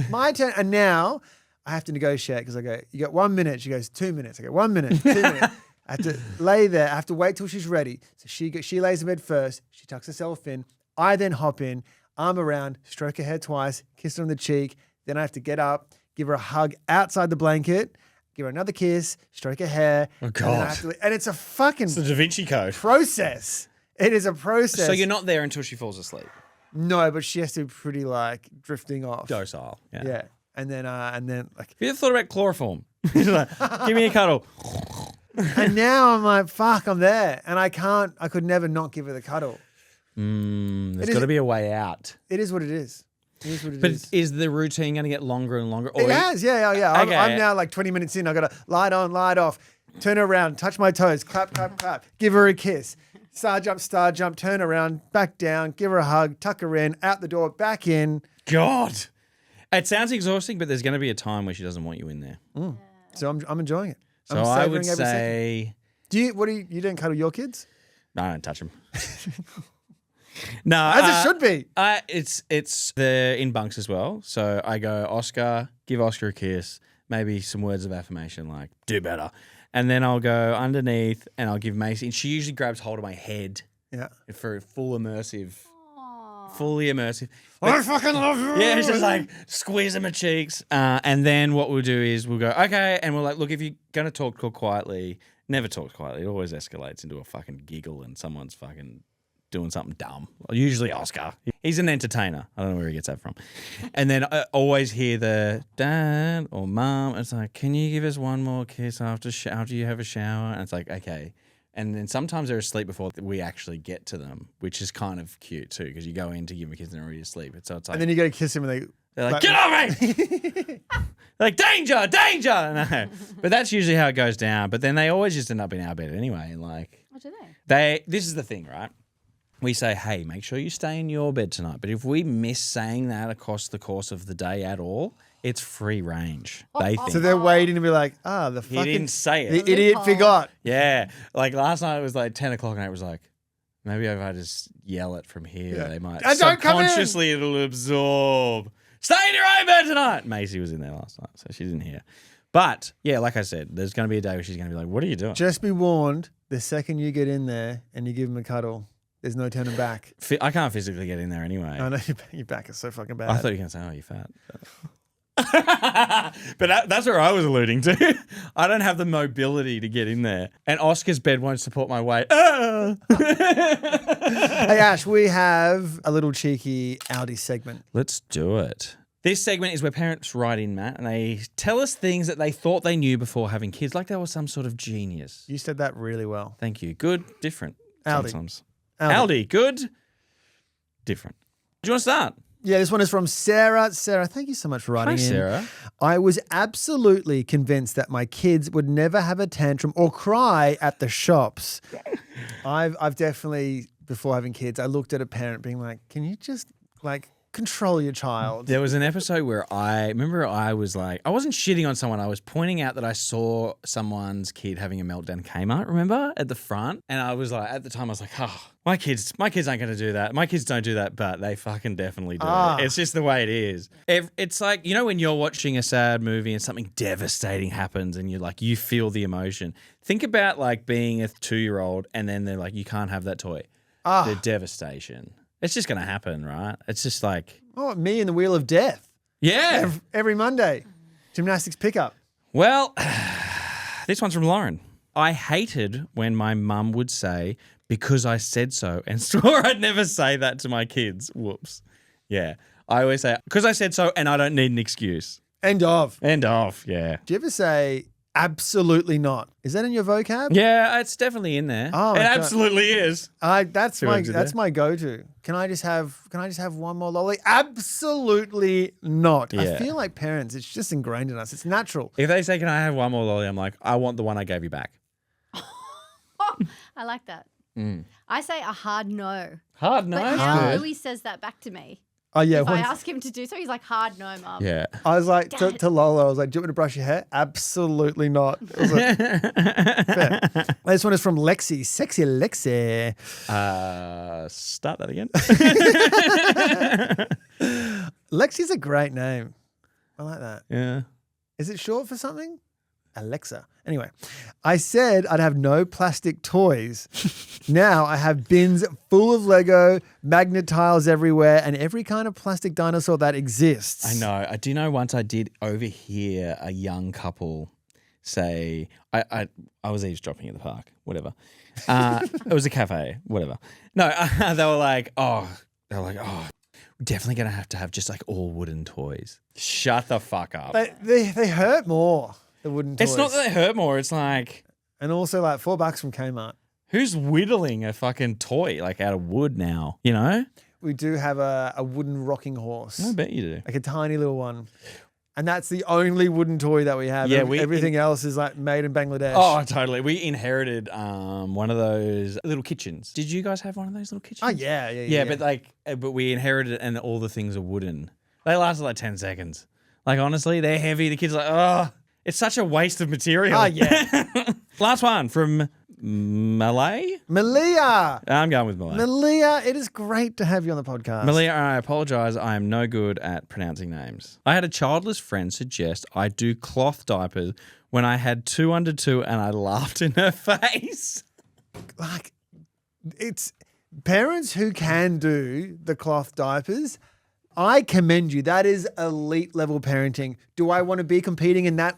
my turn. And now I have to negotiate because I go, you got 1 minute. She goes, 2 minutes. I go, 1 minute, 2 minutes. I have to lay there. I have to wait till she's ready. So she lays in bed first. She tucks herself in. I then hop in, arm around, stroke her hair twice, kiss her on the cheek. Then I have to get up, give her a hug outside the blanket, give her another kiss, stroke her hair. Oh, God. And it's a fucking It's the Da Vinci Code. process. It is a process. So you're not there until she falls asleep? No, but she has to be pretty like drifting off. Docile. Yeah. And then like. Have you ever thought about chloroform? Like, give me a cuddle. And now I'm like, fuck, I'm there. And I could never not give her the cuddle. There's got to be a way out. It is what it is. It is what it But is. is the routine going to get longer and longer? Or It has, yeah. Okay. I'm now like 20 minutes in. I've got to light on, light off, turn her around, touch my toes, clap, clap, clap, give her a kiss. Star jump, turn around, back down, give her a hug, tuck her in, out the door, back in. God. It sounds exhausting, but there's going to be a time where she doesn't want you in there. So I'm enjoying it. So I'm I would savoring every second. say... You don't cuddle your kids? No, I don't touch them. No, As it should be. They're in bunks as well. So I go, Oscar, give Oscar a kiss, maybe some words of affirmation like, do better. And then I'll go underneath and I'll give Macy, and she usually grabs hold of my head for fully immersive. I fucking love you. Yeah, it's just like squeezing my cheeks. And then what we'll do is we'll go, okay, and we'll like, look, if you're going to talk quietly, never talk quietly. It always escalates into a fucking giggle and someone's fucking doing something dumb. Usually Oscar. He's an entertainer. I don't know where he gets that from. And then I always hear the dad or mom. It's like, can you give us one more kiss after you have a shower? And it's like, okay. And then sometimes they're asleep before we actually get to them, which is kind of cute too, because you go in to give them a kiss and they're already asleep. So it's like, And then you go to kiss him and they're like, get off me! Like, danger! No. But that's usually how it goes down. But then they always just end up in our bed anyway. Like, What do they? This is the thing, right? We say, hey, make sure you stay in your bed tonight. But if we miss saying that across the course of the day at all, it's free range. They think. So they're waiting to be like, the fucking... He didn't say it. The idiot forgot. Yeah. Like last night it was like 10 o'clock and it was like, maybe if I just yell it from here, they might. And don't come in. Subconsciously it'll absorb. Stay in your own bed tonight. Macy was in there last night, so she didn't hear. But yeah, like I said, there's going to be a day where she's going to be like, what are you doing? Just be warned, the second you get in there and you give him a cuddle, there's no turning back. I can't physically get in there anyway. I know your back is so fucking bad. I thought you were going to say, oh, you're fat. But that's where I was alluding to. I don't have the mobility to get in there. And Oscar's bed won't support my weight. Hey, Ash, we have a little cheeky ALDI segment. Let's do it. This segment is where parents write in, Matt, and they tell us things that they thought they knew before having kids, like they were some sort of genius. You said that really well. Thank you. Good, different. ALDI. Sometimes. ALDI. ALDI, good, different. Do you want to start? Yeah, this one is from Sarah. Sarah, thank you so much for writing in. Sarah. I was absolutely convinced that my kids would never have a tantrum or cry at the shops. I've definitely, before having kids, I looked at a parent being like, can you just like control your child? There was an episode where I was like, I wasn't shitting on someone. I was pointing out that I saw someone's kid having a meltdown at Kmart, remember, at the front. And I was like, at the time I was like, oh, my kids aren't going to do that. My kids don't do that, but they fucking definitely do. It's just the way it is. It's like, you know, when you're watching a sad movie and something devastating happens and you're like, you feel the emotion. Think about like being a 2-year-old and then they're like, you can't have that toy. The devastation. It's just going to happen, right? It's just like... Oh, me and the Wheel of Death. Yeah. Every Monday. Gymnastics pickup. Well, this one's from Lauren. I hated when my mum would say, because I said so, and swore I'd never say that to my kids. Whoops. Yeah. I always say, because I said so and I don't need an excuse. End of. End of, yeah. Do you ever say, Absolutely not. Is that in your vocab? Yeah, it's definitely in there. Oh, it my God. absolutely is. That's what I did that's there? my go-to. Can I just have one more lolly? Absolutely not. I Yeah. feel like parents, it's just ingrained in us. It's natural. If they say, "Can I have one more lolly?" I'm like, "I want the one I gave you back." I like that. I say a hard no. Hard no. But now Louis says that back to me. Oh yeah. If I once- ask him to do so, he's like, hard no, Mum. Yeah. I was like to Lola, I was like, "Do you want me to brush your hair?" Absolutely not. I was like, fair. This one is from Lexi, sexy Lexi. Start that again. Lexi's a great name. I like that. Yeah. Is it short for something? Alexa. Anyway, I said I'd have no plastic toys. Now I have bins full of Lego, magnet tiles everywhere, and every kind of plastic dinosaur that exists. I know. I do know once I did overhear a young couple say, I was eavesdropping at the park, whatever. It was a cafe, whatever. No, they were like, we're definitely going to have just like all wooden toys. Shut the fuck up. They hurt more, the wooden toys. It's not that they hurt more. It's like, And also like $4 from Kmart. who's whittling a fucking toy like out of wood now? You know? We do have a wooden rocking horse. I bet you do. Like a tiny little one. And that's the only wooden toy that we have. Yeah, Everything else is like made in Bangladesh. Oh, totally. We inherited one of those little kitchens. Did you guys have one of those little kitchens? Oh, yeah. Yeah, but we inherited it and all the things are wooden. They lasted like 10 seconds. Like, honestly, they're heavy. The kids are like, oh, it's such a waste of material. Oh, yeah. Last one from Malay. Malia. I'm going with Malay. Malia, it is great to have you on the podcast. Malia, I apologize. I am no good at pronouncing names. I had a childless friend suggest I do cloth diapers when I had 2 under 2 and I laughed in her face. Like, it's parents who can do the cloth diapers. I commend you. That is elite level parenting. Do I want to be competing in that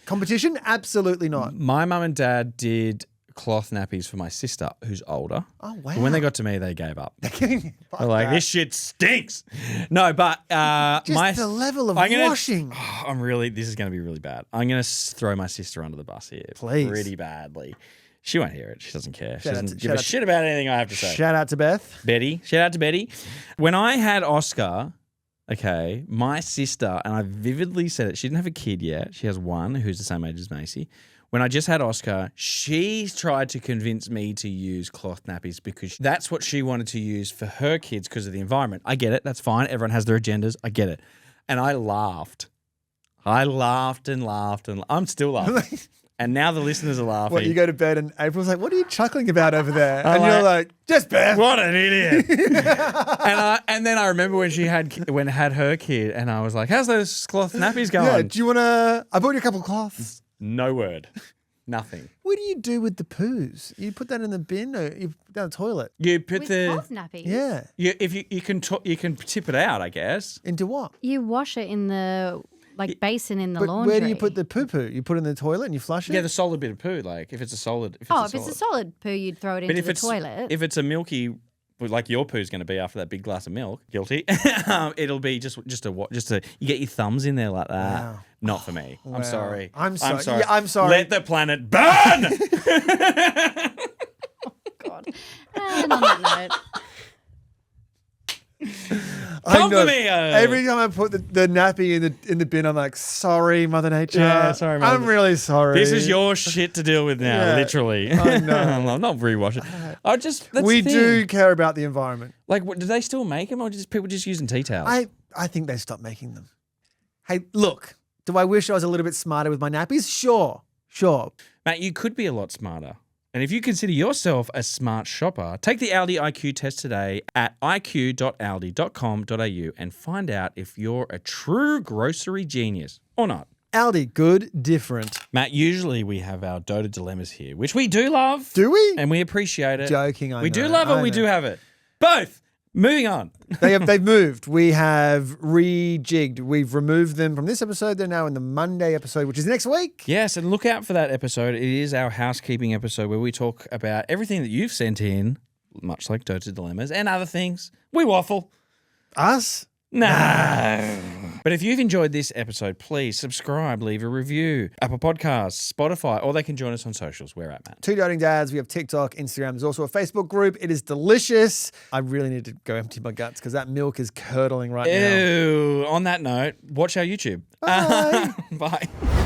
competition? Absolutely not. My mum and dad did cloth nappies for my sister, who's older. Oh, wow. But when they got to me, they gave up. Fuck They're like, that. this shit stinks. No, but Just the level of washing. This is going to be really bad. I'm going to throw my sister under the bus here. Please. Pretty badly. She won't hear it. She doesn't care. She Shout out doesn't to- give shout a out shit about anything I have to say. Shout out to Beth. Betty. Shout out to Betty. When I had Oscar, okay, my sister, and I vividly said it, she didn't have a kid yet. She has one who's the same age as Macy. When I just had Oscar, she tried to convince me to use cloth nappies because that's what she wanted to use for her kids because of the environment. I get it. That's fine. Everyone has their agendas. I get it. And I laughed. I laughed and laughed and I'm still laughing. And now the listeners are laughing. What, you go to bed and April's like, what are you chuckling about over there? I'm And you're like, just Beth. What an idiot! and then I remember when she had her kid, and I was like, "How's those cloth nappies going?" Yeah, do you want to, I bought you a couple of cloths. No word, nothing. What do you do with the poos? You put that in the bin or you put down the toilet? You put With the cloth nappies. Yeah. you can tip it out, I guess. Into what? You wash it in the basin in the But laundry. where do you put the poo-poo? You put it in the toilet and you flush it? Yeah, the solid bit of poo. Like if it's a solid. if it's a solid poo, you'd throw it But into if the it's toilet. if it's a milky, like your poo's going to be after that big glass of milk, guilty. It'll be just you get your thumbs in there like that. Wow. Not for me. I'm sorry. I'm sorry. Yeah, I'm sorry. Let the planet burn. God. And on that note, I Come know. for me. Every time I put the nappy in the bin, I'm like, sorry, Mother Nature. Yeah, sorry, Mother I'm really sorry. This is your shit to deal with now, Yeah. literally. I know. I'm not rewashing. That's We the thing. do care about the environment. Like, do they still make them, or just people just using tea towels? I think they stopped making them. Hey, look, do I wish I was a little bit smarter with my nappies? Sure. Matt, you could be a lot smarter. And if you consider yourself a smart shopper, take the ALDI IQ test today at iq.aldi.com.au and find out if you're a true grocery genius or not. Aldi, good, different. Matt, usually we have our Dota dilemmas here, which we do love. Do we? And we appreciate it. Joking, I We know, do love it. I We know. do have it. Both. Moving on. They've moved. We have rejigged. We've removed them from this episode. They're now in the Monday episode, which is next week. Yes, and look out for that episode. It is our housekeeping episode where we talk about everything that you've sent in, much like Dota Dilemmas and other things. We waffle. Us? No. But if you've enjoyed this episode, please subscribe, leave a review. Apple Podcasts, Spotify, or they can join us on socials. We're at Matt. Two Doting Dads. We have TikTok, Instagram. There's also a Facebook group. It is delicious. I really need to go empty my guts because that milk is curdling right now. Ew. On that note, watch our YouTube. Bye. Bye.